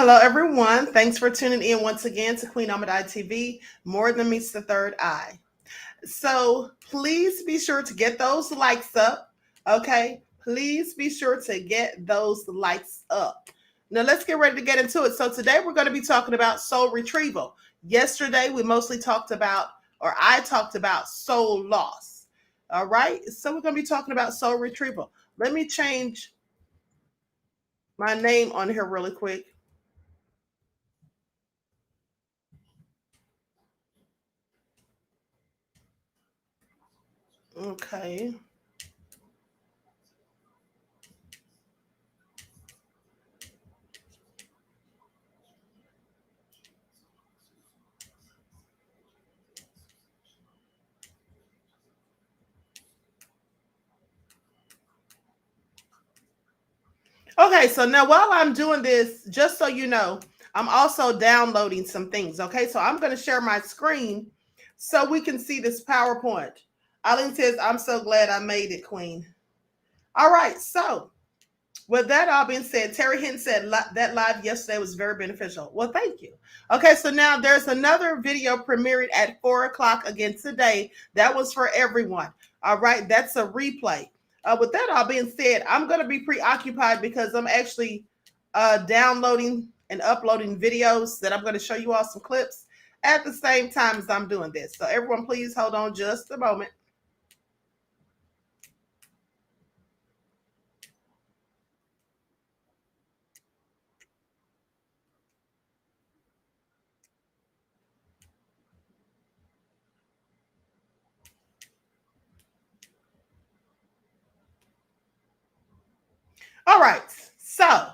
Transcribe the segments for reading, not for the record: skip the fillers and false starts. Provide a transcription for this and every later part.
Hello, everyone. Thanks for tuning in once again to Queen Ahmadiyyah TV, More Than Meets the Third Eye. So please be sure to get those likes up, okay? Please be sure to get those likes up. Now let's get ready to get into it. So today we're going to be talking about soul retrieval. Yesterday we mostly talked about, or I talked about soul loss. All right? So we're going to be talking about soul retrieval. Let me change my name on here really quick. Okay. Okay, so now while I'm doing this, just so you know, I'm also downloading some things. Okay, so I'm going to share my screen so we can see this PowerPoint. Eileen says, I'm so glad I made it, Queen. All right, so with that all being said, Terry Hinton said that live yesterday was very beneficial. Well, thank you. Okay, so now there's another video premiered at 4 o'clock again today. That was for everyone. All right, that's a replay. With that all being said, I'm going to be preoccupied because I'm actually downloading and uploading videos that I'm going to show you all some clips at the same time as I'm doing this. So everyone, please hold on just a moment. All right, so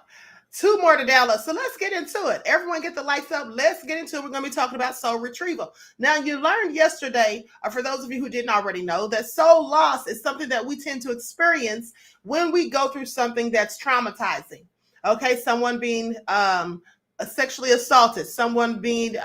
2 more to download. So let's get into it. Everyone get the lights up. Let's get into it. We're going to be talking about soul retrieval. Now, you learned yesterday, or for those of you who didn't already know, that soul loss is something that we tend to experience when we go through something that's traumatizing. Okay, someone being sexually assaulted, someone being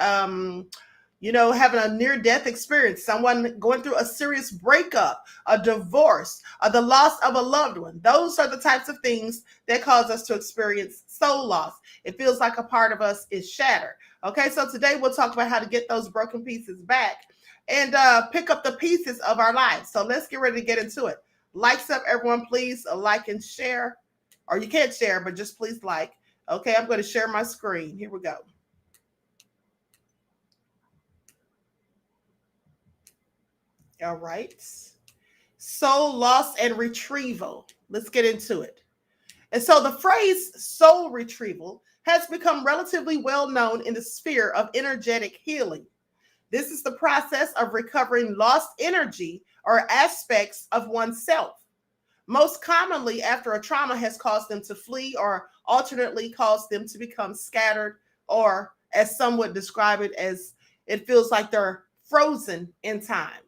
having a near-death experience, someone going through a serious breakup, a divorce, or the loss of a loved one. Those are the types of things that cause us to experience soul loss. It feels like a part of us is shattered. Okay, so today we'll talk about how to get those broken pieces back and pick up the pieces of our lives. So let's get ready to get into it. Likes up, everyone, please. Like and share. Or you can't share, but just please like. Okay, I'm going to share my screen. Here we go. All right. Soul loss and retrieval. Let's get into it. And so the phrase soul retrieval has become relatively well known in the sphere of energetic healing. This is the process of recovering lost energy or aspects of oneself, most commonly after a trauma has caused them to flee or alternately caused them to become scattered, or as some would describe it, as it feels like they're frozen in time.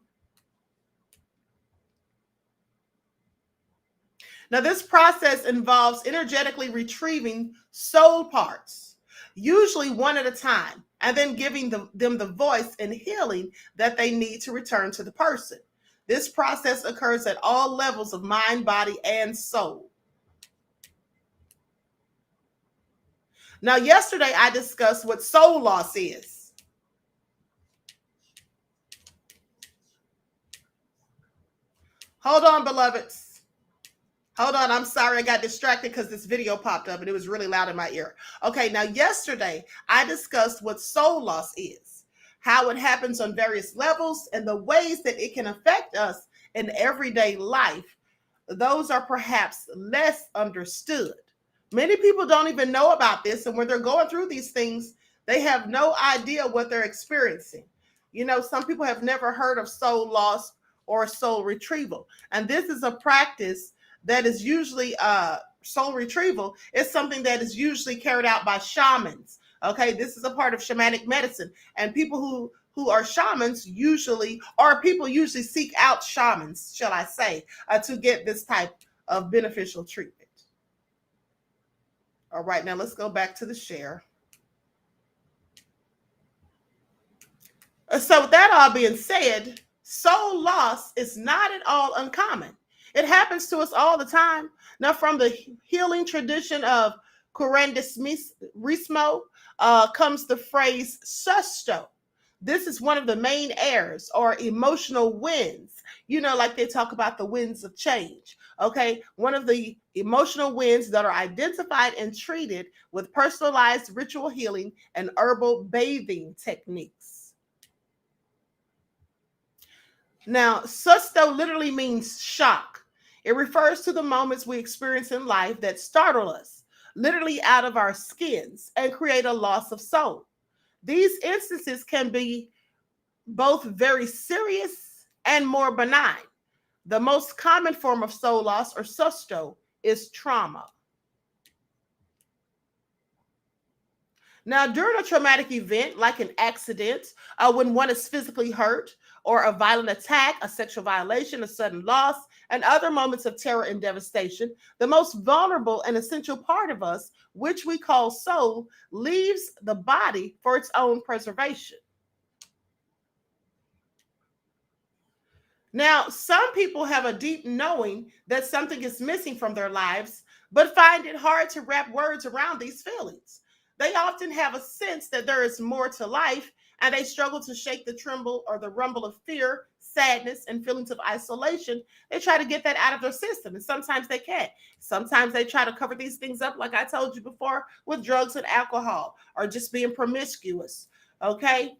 Now, this process involves energetically retrieving soul parts, usually one at a time, and then giving them the voice and healing that they need to return to the person. This process occurs at all levels of mind, body, and soul. Now, yesterday I discussed what soul loss is. Hold on, beloveds. Hold on, I'm sorry, I got distracted because this video popped up and it was really loud in my ear. Okay, now yesterday I discussed what soul loss is, how it happens on various levels, and the ways that it can affect us in everyday life. Those are perhaps less understood. Many people don't even know about this, and when they're going through these things, they have no idea what they're experiencing. You know, some people have never heard of soul loss or soul retrieval, and this is a practice that is usually soul retrieval is something that is usually carried out by shamans. Okay, this is a part of shamanic medicine, and people who are shamans usually, or people usually seek out shamans, shall I say, to get this type of beneficial treatment. All right, now let's go back to the share. So with that all being said, soul loss is not at all uncommon. It happens to us all the time. Now, from the healing tradition of Rismo comes the phrase susto. This is one of the main airs or emotional winds. Like they talk about the winds of change. Okay, one of the emotional winds that are identified and treated with personalized ritual healing and herbal bathing techniques. Now, susto literally means shock. It refers to the moments we experience in life that startle us, literally out of our skins, and create a loss of soul. These instances can be both very serious and more benign. The most common form of soul loss or susto is trauma. Now, during a traumatic event like an accident, when one is physically hurt, or a violent attack, a sexual violation, a sudden loss, and other moments of terror and devastation, the most vulnerable and essential part of us, which we call soul, leaves the body for its own preservation. Now, some people have a deep knowing that something is missing from their lives, but find it hard to wrap words around these feelings. They often have a sense that there is more to life, and they struggle to shake the tremble or the rumble of fear, sadness, and feelings of isolation. They try to get that out of their system, and sometimes they can't. Sometimes they try to cover these things up, like I told you before, with drugs and alcohol or just being promiscuous. Okay?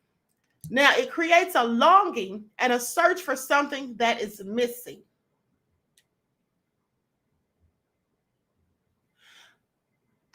Now, it creates a longing and a search for something that is missing.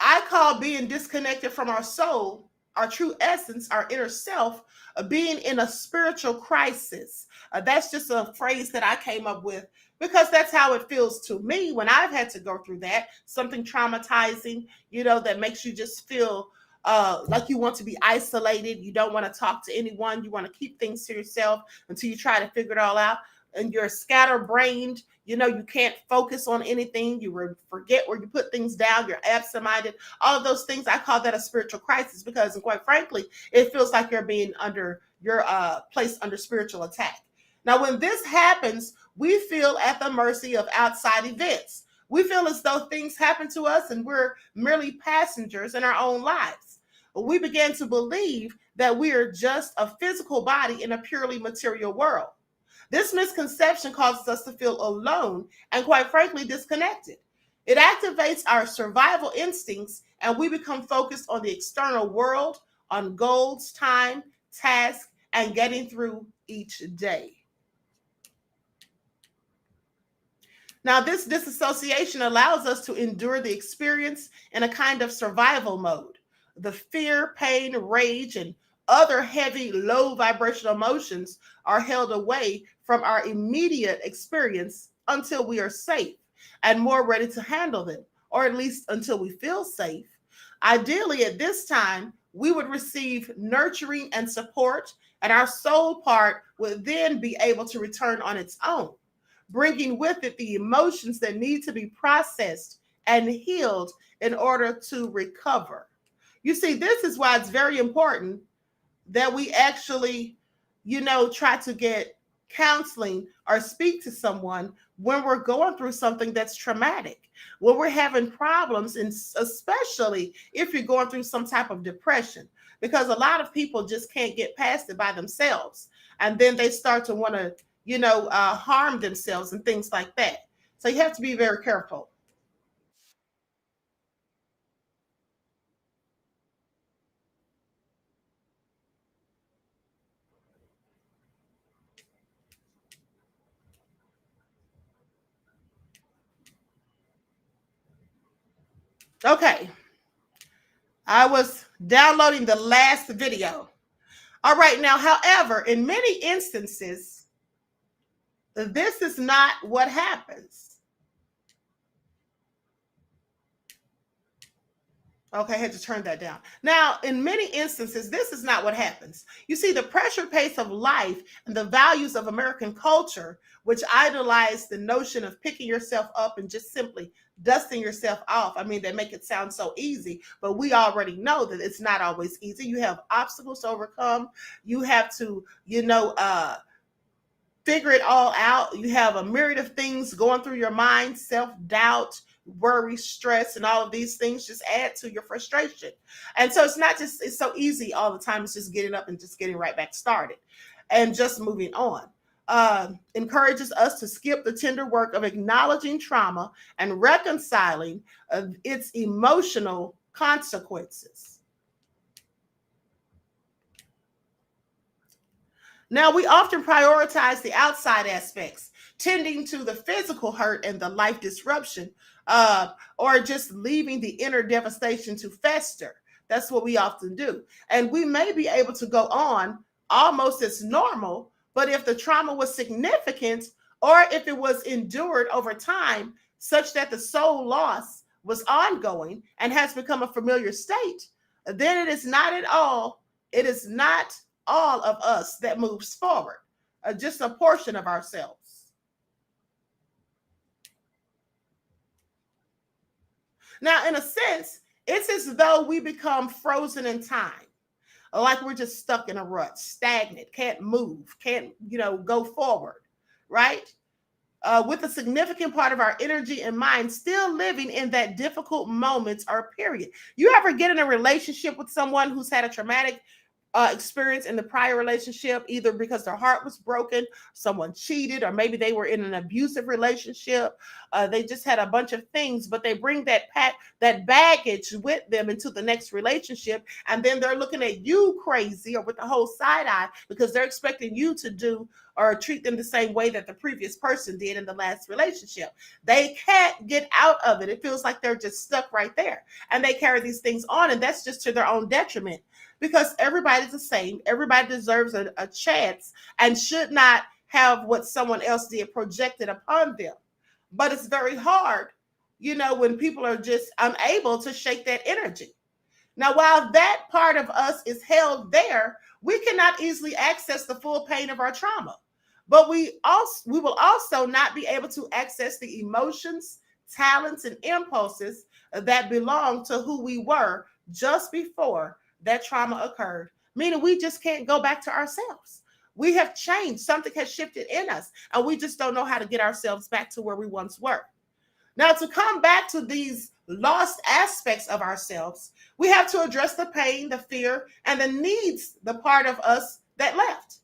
I call being disconnected from our soul, our true essence, our inner self, being in a spiritual crisis. That's just a phrase that I came up with because that's how it feels to me when I've had to go through that. Something traumatizing, that makes you just feel like you want to be isolated. You don't want to talk to anyone. You want to keep things to yourself until you try to figure it all out. And you're scatterbrained. You can't focus on anything. You forget where you put things down. You're absent-minded. All of those things, I call that a spiritual crisis because, and quite frankly, it feels like you're placed under spiritual attack. Now, when this happens, we feel at the mercy of outside events. We feel as though things happen to us and we're merely passengers in our own lives. We begin to believe that we are just a physical body in a purely material world. This misconception causes us to feel alone and, quite frankly, disconnected. It activates our survival instincts, and we become focused on the external world, on goals, time, tasks, and getting through each day. Now, this disassociation allows us to endure the experience in a kind of survival mode. The fear, pain, rage, and other heavy, low vibrational emotions are held away from our immediate experience until we are safe and more ready to handle them, or at least until we feel safe. Ideally, at this time, we would receive nurturing and support, and our soul part would then be able to return on its own, bringing with it the emotions that need to be processed and healed in order to recover. You see, this is why it's very important that we actually, try to get counseling or speak to someone when we're going through something that's traumatic, when we're having problems, and especially if you're going through some type of depression, because a lot of people just can't get past it by themselves. And then they start to want to, harm themselves and things like that. So you have to be very careful. Okay. I was downloading the last video. All right. Now, however, in many instances, this is not what happens. Okay, I had to turn that down. Now, in many instances, this is not what happens. You see, the pressure pace of life and the values of American culture, which idolize the notion of picking yourself up and just simply dusting yourself off. I mean, they make it sound so easy, but we already know that it's not always easy. You have obstacles to overcome. You have to, figure it all out. You have a myriad of things going through your mind, self-doubt, worry, stress, and all of these things just add to your frustration. And so it's so easy all the time. It's just getting up and just getting right back started and just moving on. Encourages us to skip the tender work of acknowledging trauma and reconciling its emotional consequences. Now, we often prioritize the outside aspects, tending to the physical hurt and the life disruption, or just leaving the inner devastation to fester. That's what we often do. And we may be able to go on almost as normal, but if the trauma was significant or if it was endured over time, such that the soul loss was ongoing and has become a familiar state, then it is not all of us that moves forward, just a portion of ourselves. Now, in a sense, it's as though we become frozen in time, like we're just stuck in a rut, stagnant, can't move, can't, go forward, right? With a significant part of our energy and mind still living in that difficult moment or period. You ever get in a relationship with someone who's had a traumatic experience in the prior relationship, either because their heart was broken, someone cheated, or maybe they were in an abusive relationship. They just had a bunch of things, but they bring that baggage with them into the next relationship, and then they're looking at you crazy or with the whole side eye because they're expecting you to do or treat them the same way that the previous person did in the last relationship. They can't get out of it. It feels like they're just stuck right there, and they carry these things on, and that's just to their own detriment. Because everybody's the same. Everybody deserves a chance and should not have what someone else did projected upon them. But it's very hard, when people are just unable to shake that energy. Now, while that part of us is held there, we cannot easily access the full pain of our trauma. But we will also not be able to access the emotions, talents, and impulses that belong to who we were just before that trauma occurred, meaning we just can't go back to ourselves. We have changed. Something has shifted in us, and we just don't know how to get ourselves back to where we once were. Now, to come back to these lost aspects of ourselves, we have to address the pain, the fear, and the needs, the part of us that left,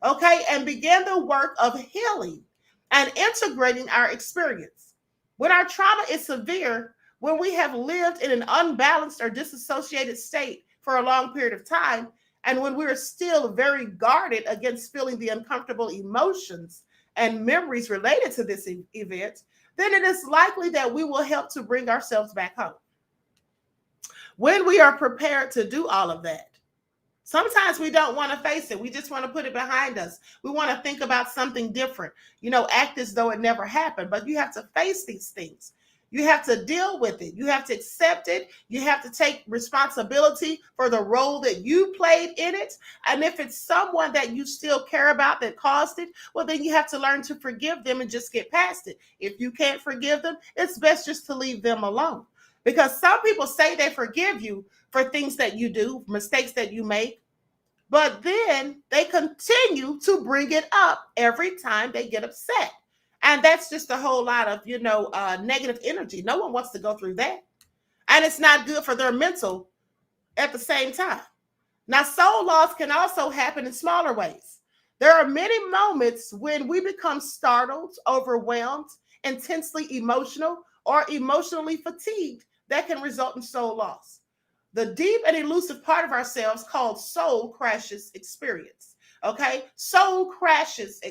okay, and begin the work of healing and integrating our experience. When our trauma is severe, when we have lived in an unbalanced or disassociated state for a long period of time, and when we're still very guarded against feeling the uncomfortable emotions and memories related to this event, then it is likely that we will help to bring ourselves back home. When we are prepared to do all of that, sometimes we don't want to face it. We just want to put it behind us. We want to think about something different, act as though it never happened, but you have to face these things. You have to deal with it. You have to accept it. You have to take responsibility for the role that you played in it. And if it's someone that you still care about that caused it, well, then you have to learn to forgive them and just get past it. If you can't forgive them, it's best just to leave them alone. Because some people say they forgive you for things that you do, mistakes that you make, but then they continue to bring it up every time they get upset. And that's just a whole lot of, negative energy. No one wants to go through that. And it's not good for their mental at the same time. Now, soul loss can also happen in smaller ways. There are many moments when we become startled, overwhelmed, intensely emotional, or emotionally fatigued that can result in soul loss. The deep and elusive part of ourselves called soul crashes experience. Okay, soul craves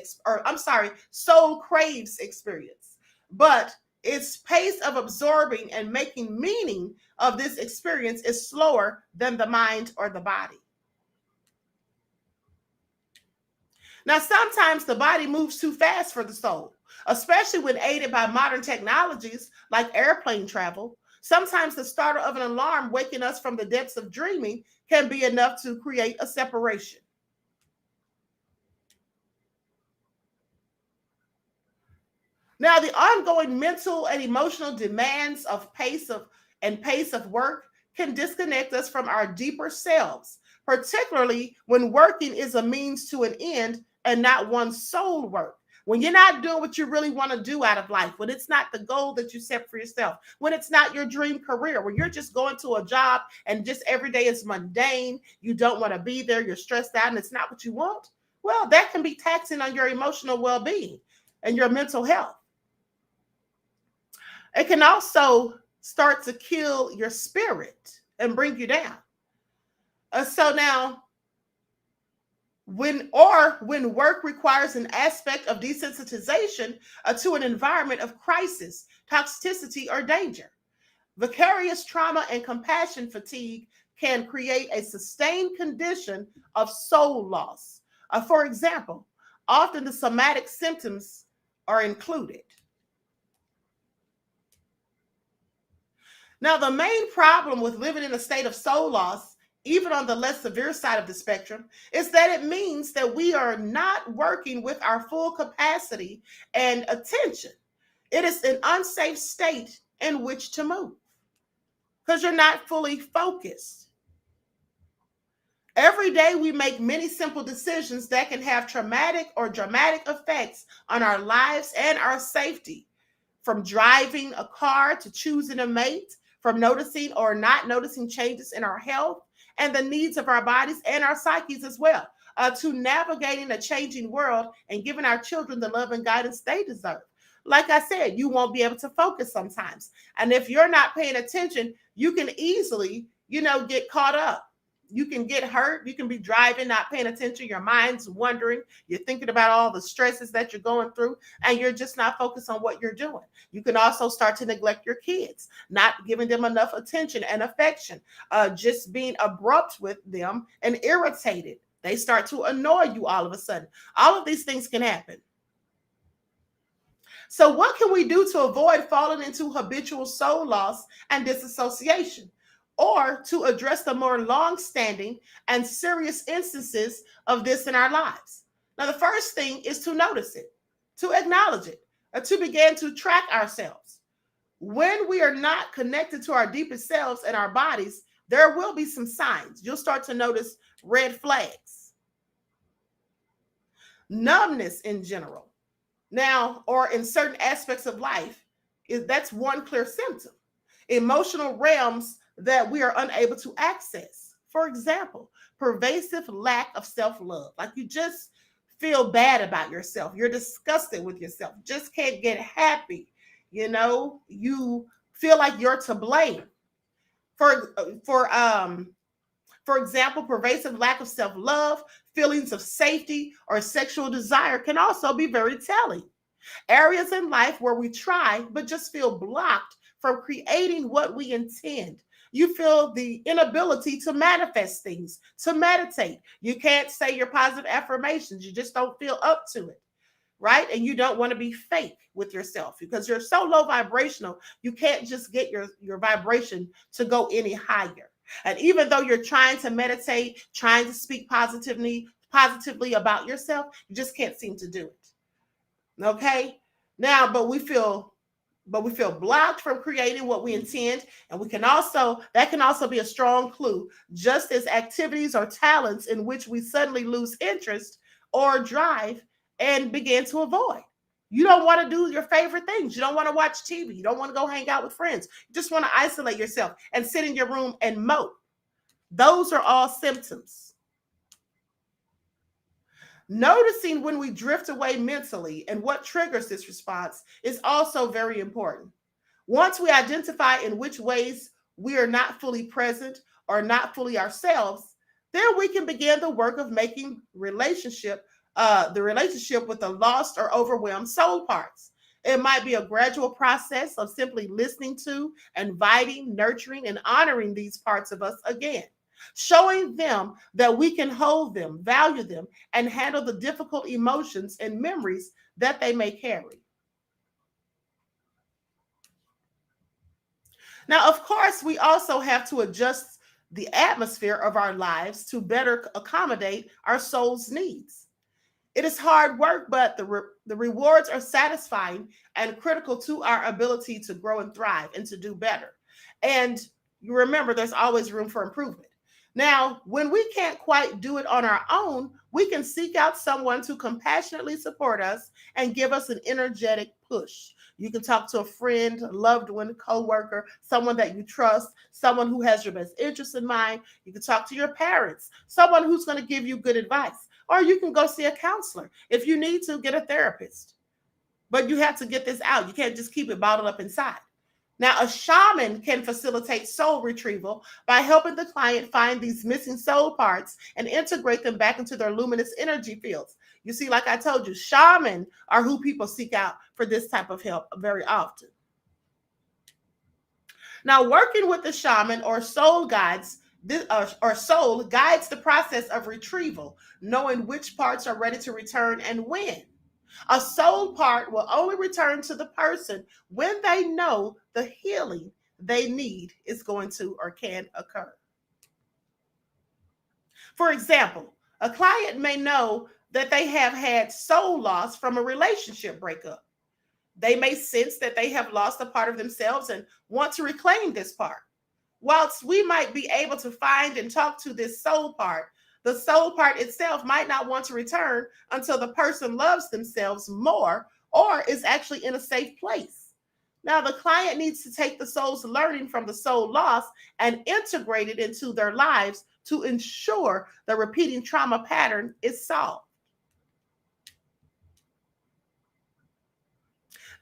experience, but its pace of absorbing and making meaning of this experience is slower than the mind or the body. Now, sometimes the body moves too fast for the soul, especially when aided by modern technologies like airplane travel. Sometimes the startle of an alarm waking us from the depths of dreaming can be enough to create a separation. Now, the ongoing mental and emotional demands of pace of work can disconnect us from our deeper selves, particularly when working is a means to an end and not one's soul work. when you're not doing what you really want to do out of life, when it's not the goal that you set for yourself, when it's not your dream career, when you're just going to a job and just every day is mundane, you don't want to be there, you're stressed out, and it's not what you want, well, that can be taxing on your emotional well-being and your mental health. It can also start to kill your spirit and bring you down. So now, when work requires an aspect of desensitization to an environment of crisis, toxicity, or danger, vicarious trauma and compassion fatigue can create a sustained condition of soul loss. For example, often the somatic symptoms are included. Now, the main problem with living in a state of soul loss, even on the less severe side of the spectrum, is that it means that we are not working with our full capacity and attention. It is an unsafe state in which to move because you're not fully focused. Every day we make many simple decisions that can have traumatic or dramatic effects on our lives and our safety, from driving a car to choosing a mate, from noticing or not noticing changes in our health and the needs of our bodies and our psyches as well, to navigating a changing world and giving our children the love and guidance they deserve. Like I said, you won't be able to focus sometimes. And if you're not paying attention, you can easily, get caught up. You can get hurt. You can be driving, not paying attention. Your mind's wandering. You're thinking about all the stresses that you're going through, and you're just not focused on what you're doing. You can also start to neglect your kids, not giving them enough attention and affection, just being abrupt with them and irritated. They start to annoy you all of a sudden. All of these things can happen. So what can we do to avoid falling into habitual soul loss and disassociation, or to address the more long-standing and serious instances of this in our lives? Now, the first thing is to notice it, to acknowledge it, to begin to track ourselves. When we are not connected to our deepest selves and our bodies, there will be some signs. You'll start to notice red flags. Numbness in general. Now, or in certain aspects of life, that's one clear symptom. Emotional realms that we are unable to access. For example, pervasive lack of self-love. Like you just feel bad about yourself. You're disgusted with yourself. Just can't get happy. You feel like you're to blame. For example, pervasive lack of self-love, feelings of safety, or sexual desire can also be very telling. Areas in life where we try but just feel blocked from creating what we intend. You feel the inability to manifest things, to meditate. You can't say your positive affirmations. You just don't feel up to it, right? And you don't want to be fake with yourself because you're so low vibrational. You can't just get your vibration to go any higher. And even though you're trying to meditate, trying to speak positively about yourself, you just can't seem to do it. Okay? Now, but we feel blocked from creating what we intend, and that can also be a strong clue, just as activities or talents in which we suddenly lose interest or drive and begin to avoid. You don't want to do your favorite things. You don't want to watch TV. You don't want to go hang out with friends. You just want to isolate yourself and sit in your room and mope. Those are all symptoms. Noticing when we drift away mentally and what triggers this response is also very important. Once we identify in which ways we are not fully present or not fully ourselves, then we can begin the work of making the relationship with the lost or overwhelmed soul parts. It might be a gradual process of simply listening to, inviting, nurturing, and honoring these parts of us again, showing them that we can hold them, value them, and handle the difficult emotions and memories that they may carry. Now, of course, we also have to adjust the atmosphere of our lives to better accommodate our soul's needs. It is hard work, but the rewards are satisfying and critical to our ability to grow and thrive and to do better. And you remember, there's always room for improvement. Now, when we can't quite do it on our own, we can seek out someone to compassionately support us and give us an energetic push. You can talk to a friend, a loved one, coworker, someone that you trust, someone who has your best interest in mind. You can talk to your parents, someone who's going to give you good advice. Or you can go see a counselor. If you need to, get a therapist. But you have to get this out. You can't just keep it bottled up inside. Now, a shaman can facilitate soul retrieval by helping the client find these missing soul parts and integrate them back into their luminous energy fields. You see, like I told you, shaman are who people seek out for this type of help very often. Now, working with the shaman or soul guides, or soul guides the process of retrieval, knowing which parts are ready to return and when. A soul part will only return to the person when they know the healing they need is going to or can occur. For example, a client may know that they have had soul loss from a relationship breakup. They may sense that they have lost a part of themselves and want to reclaim this part. Whilst we might be able to find and talk to this soul part, the soul part itself might not want to return until the person loves themselves more or is actually in a safe place. Now, the client needs to take the soul's learning from the soul loss and integrate it into their lives to ensure the repeating trauma pattern is solved.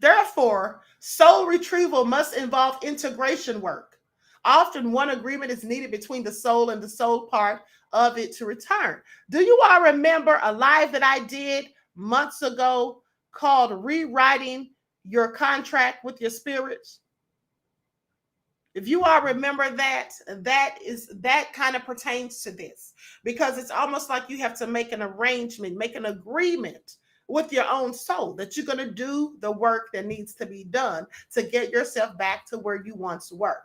Therefore, soul retrieval must involve integration work. Often, one agreement is needed between the soul and the soul part of it to return. Do you all remember a live that I did months ago called Rewriting Your Contract with Your Spirits? If you all remember that, that kind of pertains to this, because it's almost like you have to make an arrangement, make an agreement with your own soul that you're going to do the work that needs to be done to get yourself back to where you once were.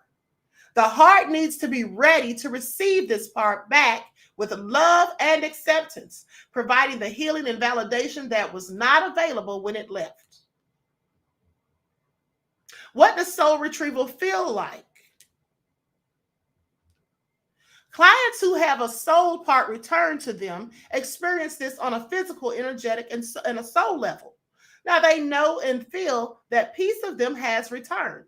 The heart needs to be ready to receive this part back with love and acceptance, providing the healing and validation that was not available when it left. What does soul retrieval feel like? Clients who have a soul part returned to them experience this on a physical, energetic, and a soul level. Now they know and feel that piece of them has returned.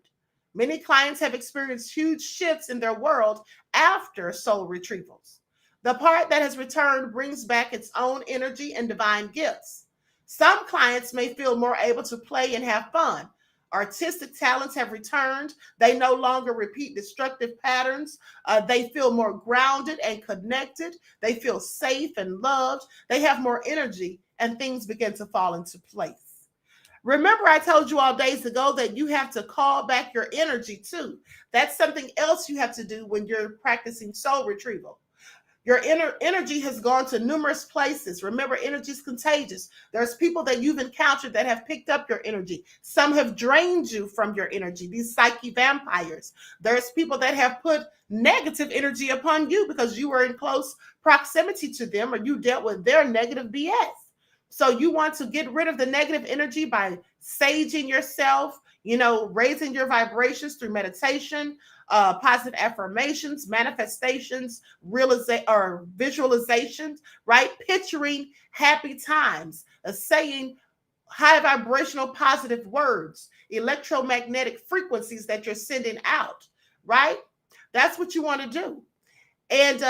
Many clients have experienced huge shifts in their world after soul retrievals. The part that has returned brings back its own energy and divine gifts. Some clients may feel more able to play and have fun. Artistic talents have returned. They no longer repeat destructive patterns. They feel more grounded and connected. They feel safe and loved. They have more energy, and things begin to fall into place. Remember, I told you all days ago that you have to call back your energy too. That's something else you have to do when you're practicing soul retrieval. Your energy has gone to numerous places. Remember, energy is contagious. There's people that you've encountered that have picked up your energy. Some have drained you from your energy, these psyche vampires. There's people that have put negative energy upon you because you were in close proximity to them or you dealt with their negative BS. So you want to get rid of the negative energy by saging yourself, raising your vibrations through meditation, positive affirmations, manifestations, visualizations, right? Picturing happy times, saying high vibrational positive words, electromagnetic frequencies that you're sending out, right? That's what you want to do. And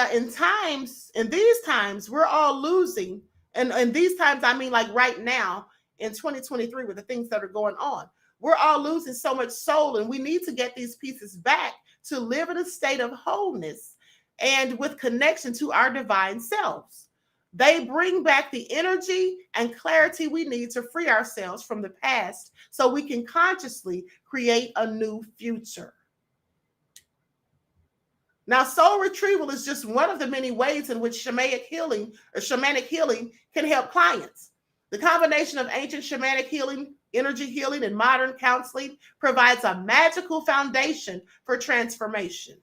in these times, we're all losing. And these times, I mean, like right now in 2023, with the things that are going on, we're all losing so much soul, and we need to get these pieces back to live in a state of wholeness and with connection to our divine selves. They bring back the energy and clarity we need to free ourselves from the past so we can consciously create a new future. Now, soul retrieval is just one of the many ways in which shamanic healing can help clients. The combination of ancient shamanic healing, energy healing, and modern counseling provides a magical foundation for transformation.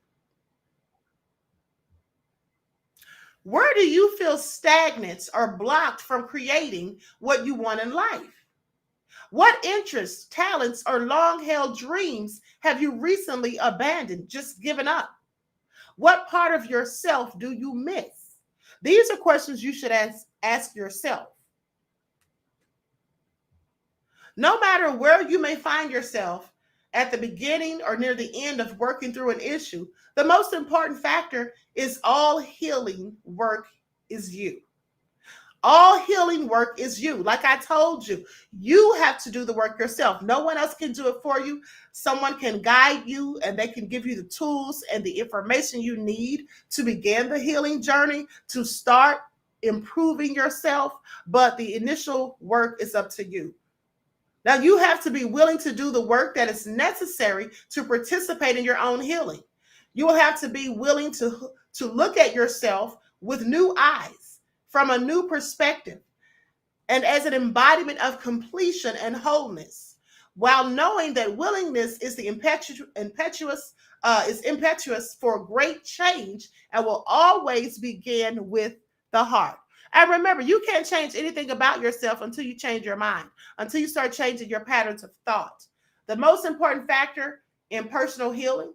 Where do you feel stagnant or blocked from creating what you want in life? What interests, talents, or long-held dreams have you recently abandoned, just given up? What part of yourself do you miss? These are questions you should ask yourself. No matter where you may find yourself at the beginning or near the end of working through an issue, the most important factor is all healing work is you. All healing work is you. Like I told you, you have to do the work yourself. No one else can do it for you. Someone can guide you and they can give you the tools and the information you need to begin the healing journey, to start improving yourself. But the initial work is up to you. Now, you have to be willing to do the work that is necessary to participate in your own healing. You will have to be willing to look at yourself with new eyes, from a new perspective, and as an embodiment of completion and wholeness, while knowing that willingness is the impetuous for great change and will always begin with the heart. And remember, you can't change anything about yourself until you change your mind, until you start changing your patterns of thought. The most important factor in personal healing,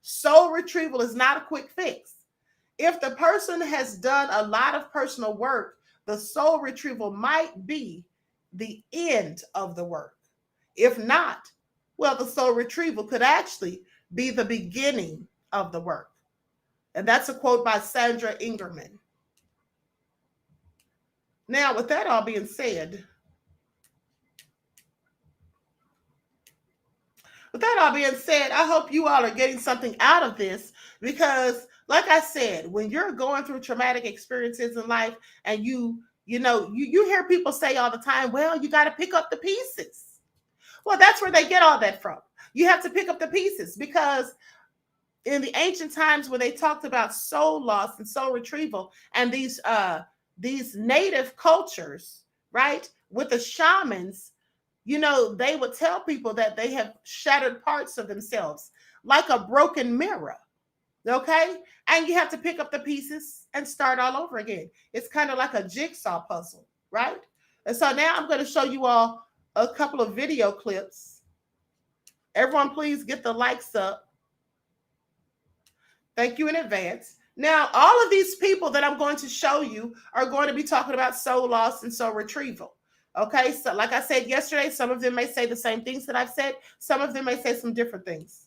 soul retrieval, is not a quick fix. If the person has done a lot of personal work, the soul retrieval might be the end of the work. If not, well, the soul retrieval could actually be the beginning of the work. And that's a quote by Sandra Ingerman. Now, with that all being said, I hope you all are getting something out of this, because like I said, when you're going through traumatic experiences in life and you hear people say all the time, well, you got to pick up the pieces. Well, that's where they get all that from. You have to pick up the pieces, because in the ancient times when they talked about soul loss and soul retrieval and these native cultures, right, with the shamans, they would tell people that they have shattered parts of themselves like a broken mirror. Okay. And you have to pick up the pieces and start all over again. It's kind of like a jigsaw puzzle, right? And so now I'm going to show you all a couple of video clips. Everyone, please get the likes up. Thank you in advance. Now, all of these people that I'm going to show you are going to be talking about soul loss and soul retrieval. Okay, so like I said yesterday, some of them may say the same things that I've said. Some of them may say some different things.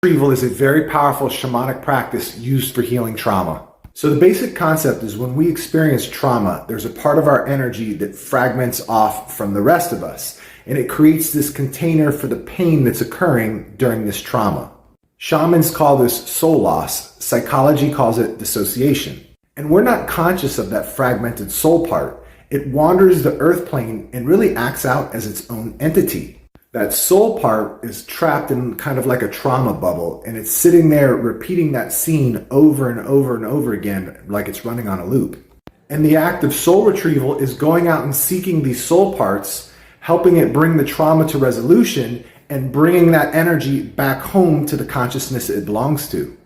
Retrieval is a very powerful shamanic practice used for healing trauma. So the basic concept is, when we experience trauma, there's a part of our energy that fragments off from the rest of us, and it creates this container for the pain that's occurring during this trauma. Shamans call this soul loss. Psychology calls it dissociation. And we're not conscious of that fragmented soul part. It wanders the earth plane and really acts out as its own entity. That soul part is trapped in kind of like a trauma bubble, and it's sitting there repeating that scene over and over and over again, like it's running on a loop. And the act of soul retrieval is going out and seeking these soul parts, helping it bring the trauma to resolution, and bringing that energy back home to the consciousness it belongs to.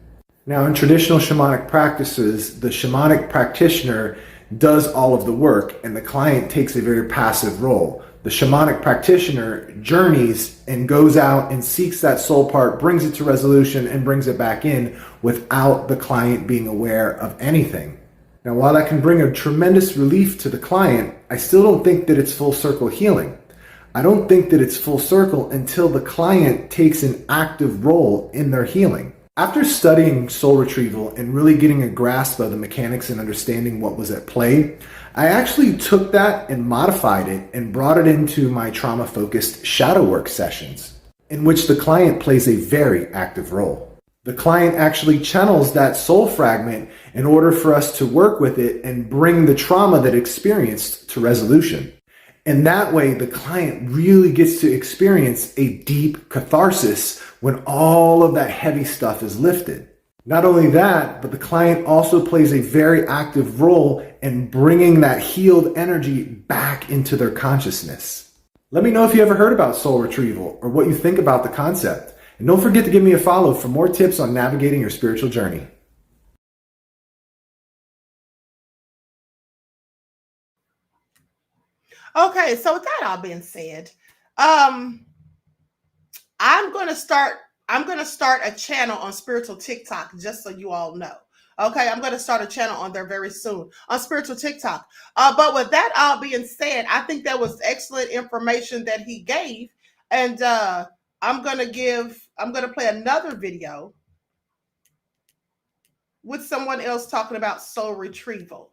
Now, in traditional shamanic practices, the shamanic practitioner does all of the work, and the client takes a very passive role. The shamanic practitioner journeys and goes out and seeks that soul part, brings it to resolution, and brings it back in without the client being aware of anything. Now, while that can bring a tremendous relief to the client, I still don't think that it's full circle healing. I don't think that it's full circle until the client takes an active role in their healing. After studying soul retrieval and really getting a grasp of the mechanics and understanding what was at play, I actually took that and modified it and brought it into my trauma-focused shadow work sessions, in which the client plays a very active role. The client actually channels that soul fragment in order for us to work with it and bring the trauma that it experienced to resolution. And that way, the client really gets to experience a deep catharsis when all of that heavy stuff is lifted. Not only that, but the client also plays a very active role in bringing that healed energy back into their consciousness. Let me know if you ever heard about soul retrieval or what you think about the concept. And don't forget to give me a follow for more tips on navigating your spiritual journey. Okay, so with that all being said, I'm going to start I'm going to start a channel on Spiritual TikTok, just so you all know. Okay, I'm going to start a channel on there very soon on Spiritual TikTok. But with that all being said, I think that was excellent information that he gave. And I'm going to play another video with someone else talking about soul retrieval.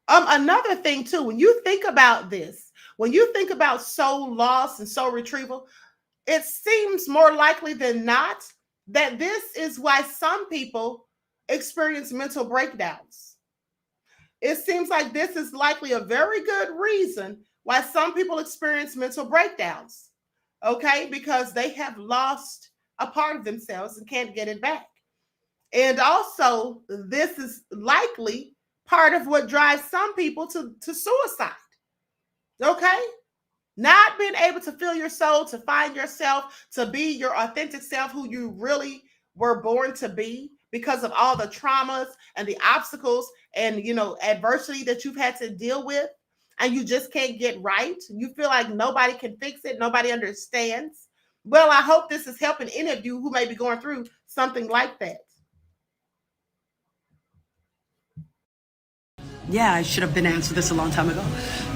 Another thing too, when you think about this, when you think about soul loss and soul retrieval, it seems more likely than not that this is why some people experience mental breakdowns. It seems like this is likely a very good reason why some people experience mental breakdowns. Okay, because they have lost a part of themselves and can't get it back. And also, this is likely part of what drives some people to suicide. Okay? Not being able to feel your soul, to find yourself, to be your authentic self, who you really were born to be, because of all the traumas and the obstacles and, adversity that you've had to deal with, and you just can't get right. You feel like nobody can fix it, nobody understands. Well, I hope this is helping any of you who may be going through something like that. Yeah, I should have been answered this a long time ago.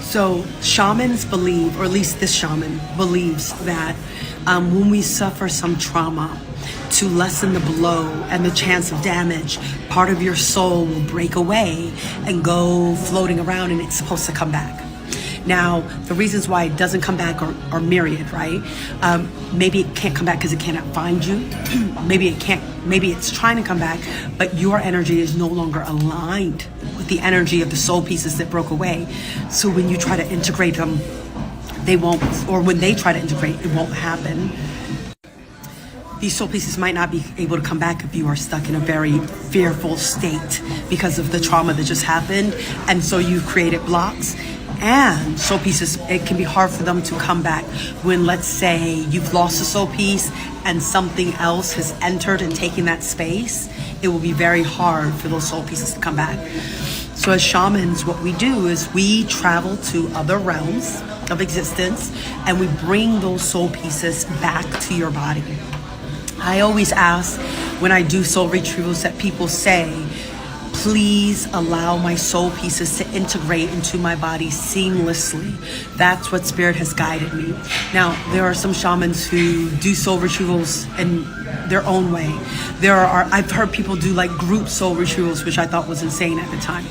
So shamans believe, or at least this shaman believes, that when we suffer some trauma, to lessen the blow and the chance of damage, part of your soul will break away and go floating around, and it's supposed to come back. Now, the reasons why it doesn't come back are myriad, right? Maybe it can't come back because it cannot find you. Maybe it's trying to come back, but your energy is no longer aligned with the energy of the soul pieces that broke away. So when you try to integrate them, they won't, or when they try to integrate, it won't happen. These soul pieces might not be able to come back if you are stuck in a very fearful state because of the trauma that just happened. And so you've created blocks. And soul pieces, it can be hard for them to come back when, let's say, you've lost a soul piece and something else has entered and taken that space. It will be very hard for those soul pieces to come back. So as shamans, what we do is we travel to other realms of existence and we bring those soul pieces back to your body. I always ask when I do soul retrievals that people say, please allow my soul pieces to integrate into my body seamlessly. That's what Spirit has guided me. Now, there are some shamans who do soul retrievals in their own way. I've heard people do like group soul retrievals, which I thought was insane at the time.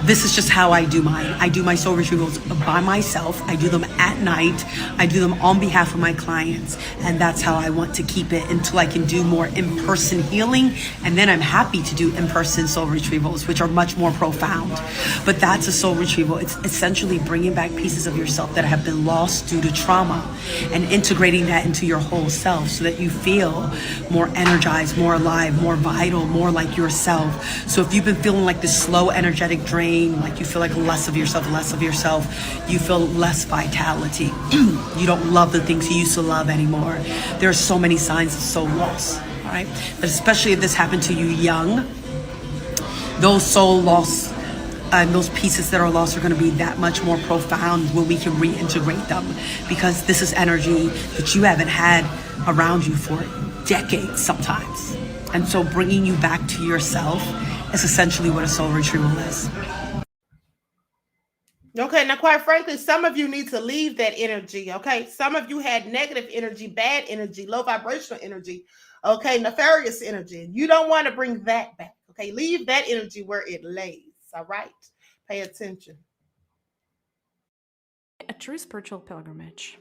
This is just how I do mine. I do my soul retrievals by myself. I do them at night. I do them on behalf of my clients. And that's how I want to keep it until I can do more in-person healing. And then I'm happy to do in-person soul retrievals, which are much more profound. But that's a soul retrieval. It's essentially bringing back pieces of yourself that have been lost due to trauma and integrating that into your whole self so that you feel more energized, more alive, more vital, more like yourself. So if you've been feeling like this slow, energetic drain, like you feel like less of yourself, you feel less vitality. You don't love the things you used to love anymore. There are so many signs of soul loss, all right? But especially if this happened to you young, those soul loss and those pieces that are lost are going to be that much more profound when we can reintegrate them, because this is energy that you haven't had around you for decades sometimes. And so bringing you back to yourself is essentially what a soul retrieval is. Okay, now quite frankly, some of you need to leave that energy, okay? Some of you had negative energy, bad energy, low vibrational energy, okay, nefarious energy. You don't want to bring that back, okay? Leave that energy where it lays, all right? Pay attention. A true spiritual pilgrimage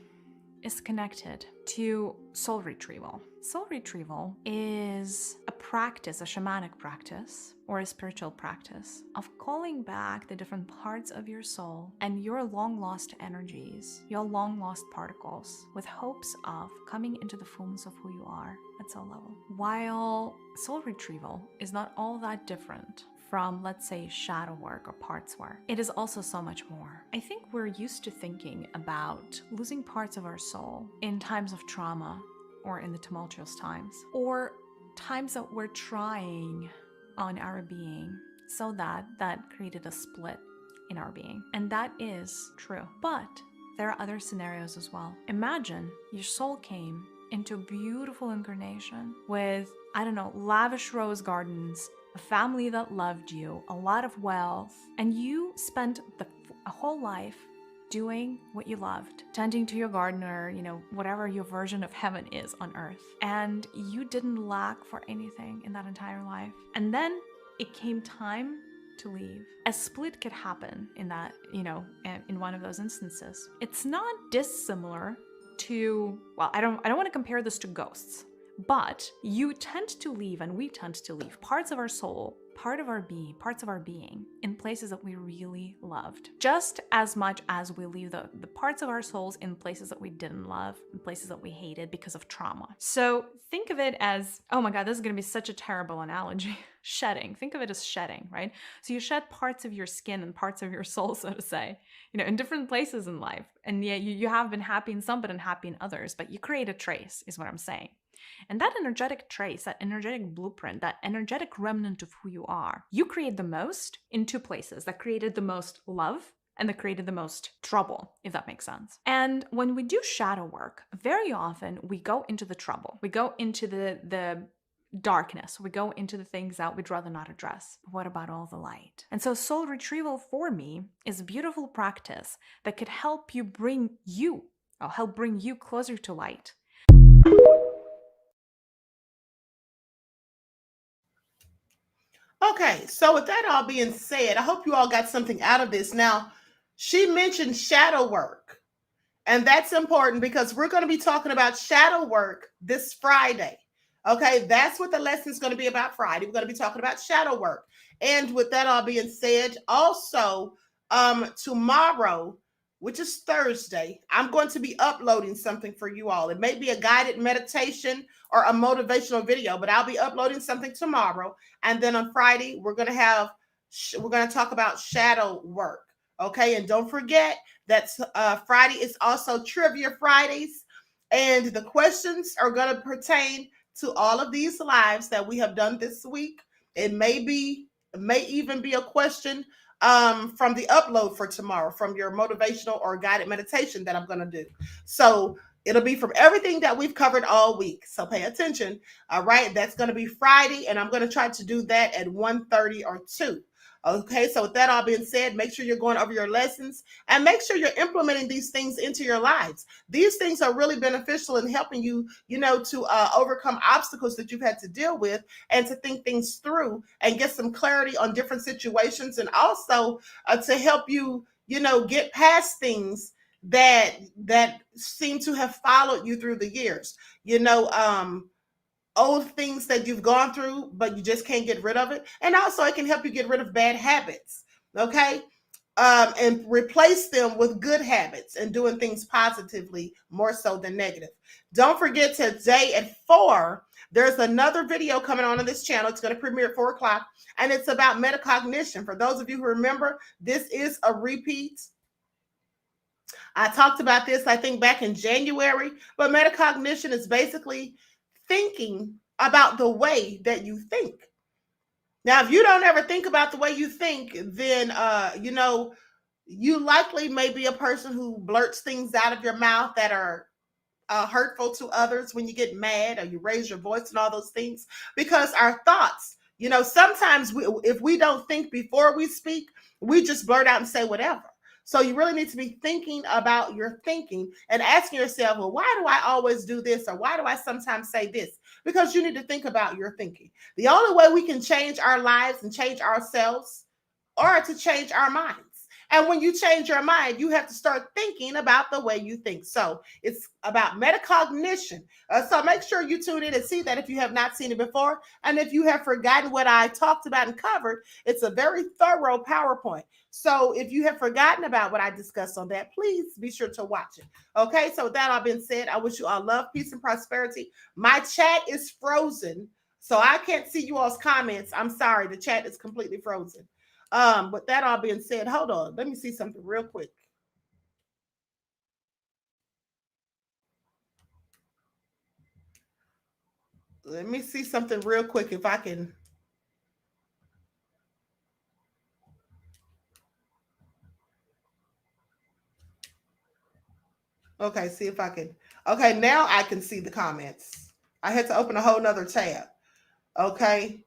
is connected to soul retrieval. Soul retrieval is a practice, a shamanic practice, or a spiritual practice of calling back the different parts of your soul and your long-lost energies, your long-lost particles, with hopes of coming into the fullness of who you are at soul level. While soul retrieval is not all that different from, let's say, shadow work or parts work, it is also so much more. I think we're used to thinking about losing parts of our soul in times of trauma or in the tumultuous times, or times that we're trying on our being, so that created a split in our being. And that is true. But there are other scenarios as well. Imagine your soul came into a beautiful incarnation with, I don't know, lavish rose gardens, a family that loved you, a lot of wealth, and you spent a whole life doing what you loved, tending to your garden, or, you know, whatever your version of heaven is on earth. And you didn't lack for anything in that entire life. And then it came time to leave. A split could happen in that, you know, in one of those instances. It's not dissimilar to, well, I don't want to compare this to ghosts, but you tend to leave, and we tend to leave parts of our soul, parts of our being in places that we really loved, just as much as we leave the parts of our souls in places that we didn't love, in places that we hated because of trauma. So think of it as, oh my God, this is going to be such a terrible analogy. Shedding. Think of it as shedding, right? So you shed parts of your skin and parts of your soul, so to say, you know, in different places in life. And yet you have been happy in some, but unhappy in others, but you create a trace, is what I'm saying. And that energetic trace, that energetic blueprint, that energetic remnant of who you are, you create the most in two places that created the most love and that created the most trouble, if that makes sense. And when we do shadow work, very often we go into the trouble. We go into the darkness. We go into the things that we'd rather not address. But what about all the light? And so soul retrieval for me is a beautiful practice that could help bring you closer to light. Okay, so with that all being said, I hope you all got something out of this. Now, she mentioned shadow work, and that's important because we're going to be talking about shadow work this Friday. Okay, that's what the lesson is going to be about Friday. We're going to be talking about shadow work. And with that all being said, also tomorrow, which is Thursday, I'm going to be uploading something for you all. It may be a guided meditation or a motivational video, but I'll be uploading something tomorrow. And then on Friday, we're going to talk about shadow work. Okay, and don't forget that Friday is also Trivia Fridays, and the questions are going to pertain to all of these lives that we have done this week. It may even be a question from the upload for tomorrow, from your motivational or guided meditation that I'm going to do. So it'll be from everything that we've covered all week. So pay attention. All right. That's going to be Friday. And I'm going to try to do that at 1:30 or 2. Okay, so with that all being said, make sure you're going over your lessons and make sure you're implementing these things into your lives. These things are really beneficial in helping you, to overcome obstacles that you've had to deal with and to think things through and get some clarity on different situations, and also to help you, get past things that seem to have followed you through the years. Old things that you've gone through, but you just can't get rid of it. And also it can help you get rid of bad habits. Okay. And replace them with good habits and doing things positively more so than negative. Don't forget today at 4, there's another video coming on this channel. It's going to premiere at 4 o'clock, and it's about metacognition. For those of you who remember, this is a repeat. I talked about this, I think, back in January, but metacognition is basically thinking about the way that you think. Now, if you don't ever think about the way you think, then you likely may be a person who blurts things out of your mouth that are hurtful to others when you get mad or you raise your voice and all those things, because our thoughts, sometimes if we don't think before we speak, we just blurt out and say whatever. So you really need to be thinking about your thinking and asking yourself, well, why do I always do this? Or why do I sometimes say this? Because you need to think about your thinking. The only way we can change our lives and change ourselves are to change our minds. And when you change your mind, you have to start thinking about the way you think. So it's about metacognition. So make sure you tune in and see that if you have not seen it before. And if you have forgotten what I talked about and covered, it's a very thorough PowerPoint. So if you have forgotten about what I discussed on that, please be sure to watch it. Okay, so with that all being said, I wish you all love, peace, and prosperity. My chat is frozen, so I can't see you all's comments. I'm sorry, the chat is completely frozen. With that all being said, hold on. Let me see something real quick. Let me see something real quick if I can. Okay, see if I can. Okay, now I can see the comments. I had to open a whole nother tab. Okay.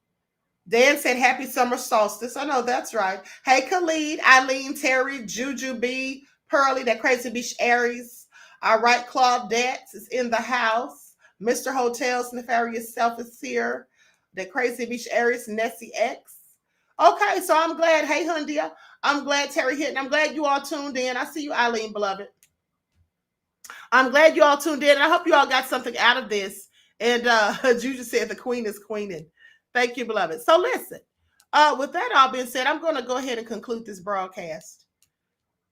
Dan said, happy summer solstice. I know that's right. Hey, Khalid, Eileen, Terry, Juju B, Pearly, that crazy beach Aries. All right, Claudette is in the house. Mr. Hotels, Nefarious Self is here. That crazy beach Aries, Nessie X. Okay, so I'm glad. Hey, Hundia. I'm glad Terry Hitton. I'm glad you all tuned in. I see you, Eileen, beloved. I'm glad you all tuned in. And I hope you all got something out of this. And Juju said the queen is queening. Thank you, beloved. So listen, with that all being said, I'm going to go ahead and conclude this broadcast.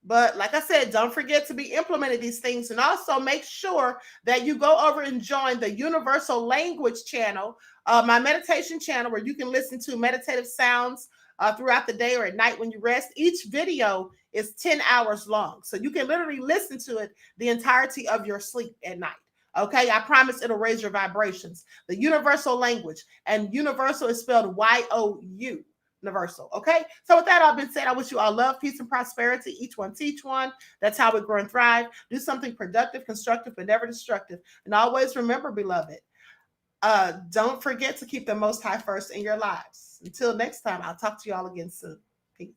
But like I said, don't forget to be implementing these things. And also make sure that you go over and join the Universal Language channel, my meditation channel, where you can listen to meditative sounds throughout the day or at night when you rest. Each video is 10 hours long. So you can literally listen to it the entirety of your sleep at night. Okay, I promise it'll raise your vibrations. The Universal Language, and universal is spelled Y-O-U. Universal. Okay. So with that all been said, I wish you all love, peace, and prosperity. Each one teach one. That's how we grow and thrive. Do something productive, constructive, but never destructive. And always remember, beloved, don't forget to keep the Most High first in your lives. Until next time, I'll talk to you all again soon. Peace.